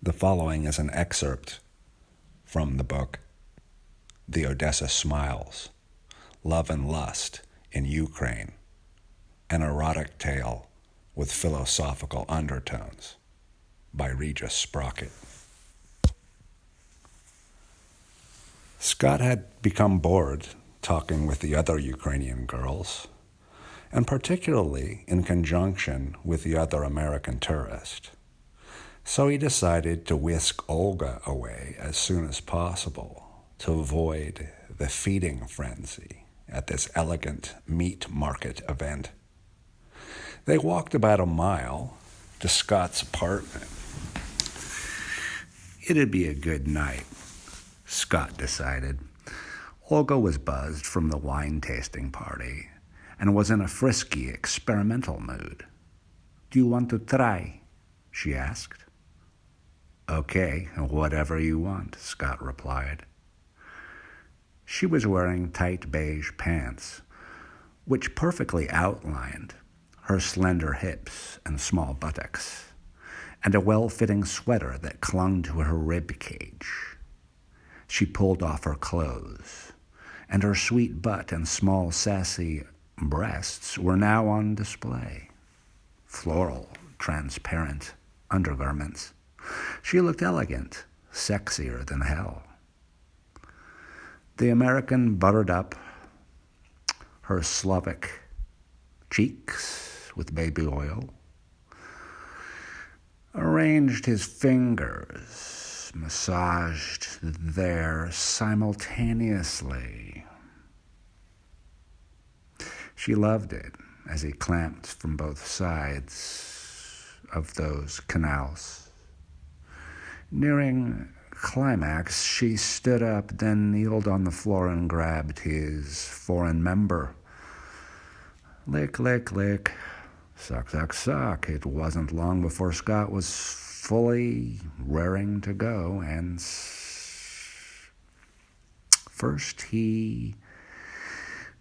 The following is an excerpt from the book, The Odessa Smiles, Love and Lust in Ukraine, an erotic tale with philosophical undertones by Regis Sprocket. Scott had become bored talking with the other Ukrainian girls, and particularly in conjunction with the other American tourist. So he decided to whisk Olga away as soon as possible to avoid the feeding frenzy at this elegant meat market event. They walked about a mile to Scott's apartment. It'd be a good night, Scott decided. Olga was buzzed from the wine tasting party and was in a frisky, experimental mood. "Do you want to try?" she asked. "Okay, whatever you want," Scott replied. She was wearing tight beige pants, which perfectly outlined her slender hips and small buttocks, and a well-fitting sweater that clung to her rib cage. She pulled off her clothes, and her sweet butt and small, sassy breasts were now on display. Floral, transparent undergarments. She looked elegant, sexier than hell. The American buttered up her Slavic cheeks with baby oil, arranged his fingers, massaged there simultaneously. She loved it as he clamped from both sides of those canals. Nearing climax, she stood up, then kneeled on the floor and grabbed his foreign member. Lick, lick, lick. Suck, suck, suck. It wasn't long before Scott was fully raring to go, and first he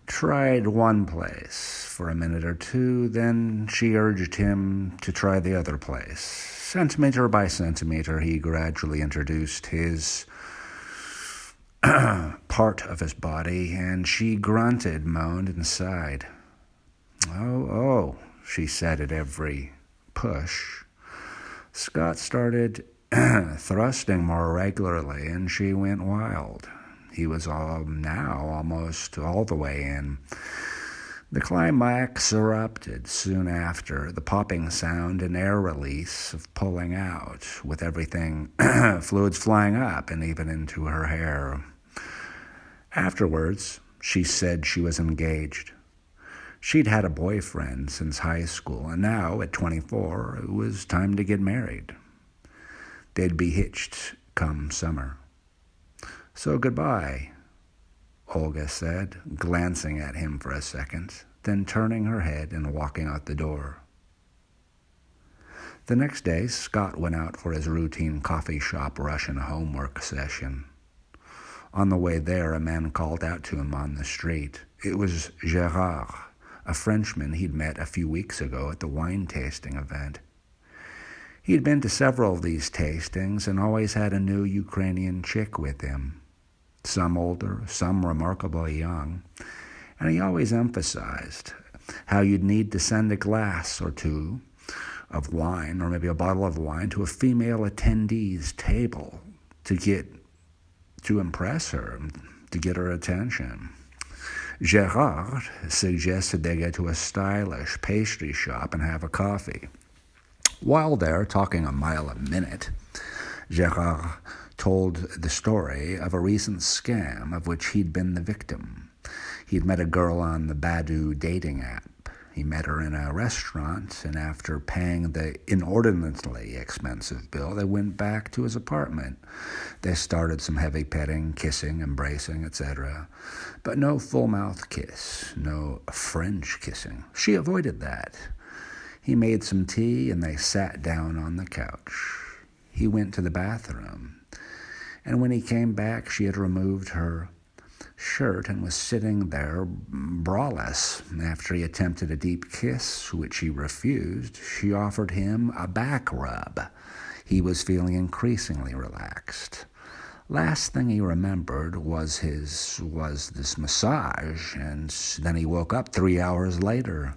tried one place for a minute or two, then she urged him to try the other place. Centimeter by centimeter, he gradually introduced his part of his body, and she grunted, moaned, and sighed. Oh, she said at every push. Scott started thrusting more regularly, and she went wild. He was now almost all the way in. The climax erupted soon after, the popping sound and air release of pulling out, with everything fluids flying up and even into her hair. Afterwards, she said she was engaged. She'd had a boyfriend since high school, and now, at 24, it was time to get married. They'd be hitched come summer. "So goodbye," Olga said, glancing at him for a second, then turning her head and walking out the door. The next day, Scott went out for his routine coffee shop Russian homework session. On the way there, a man called out to him on the street. It was Gérard, a Frenchman he'd met a few weeks ago at the wine tasting event. He'd been to several of these tastings and always had a new Ukrainian chick with him. Some older, some remarkably young, and he always emphasized how you'd need to send a glass or two of wine, or maybe a bottle of wine, to a female attendee's table to impress her, to get her attention. Gérard suggested they get to a stylish pastry shop and have a coffee. While there, talking a mile a minute, Gérard told the story of a recent scam of which he'd been the victim. He'd met a girl on the Badoo dating app. He met her in a restaurant, and after paying the inordinately expensive bill, they went back to his apartment. They started some heavy petting, kissing, embracing, etc. But no full-mouth kiss, no French kissing. She avoided that. He made some tea, and they sat down on the couch. He went to the bathroom, and when he came back, she had removed her shirt and was sitting there braless. After he attempted a deep kiss, which he refused, she offered him a back rub. He was feeling increasingly relaxed. Last thing he remembered was this massage, and then he woke up 3 hours later.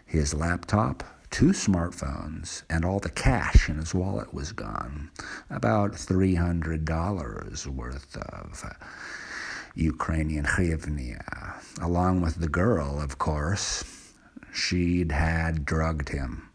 His laptop, 2 smartphones, and all the cash in his wallet was gone. About $300 worth of Ukrainian hryvnia, along with the girl, of course. She'd had drugged him.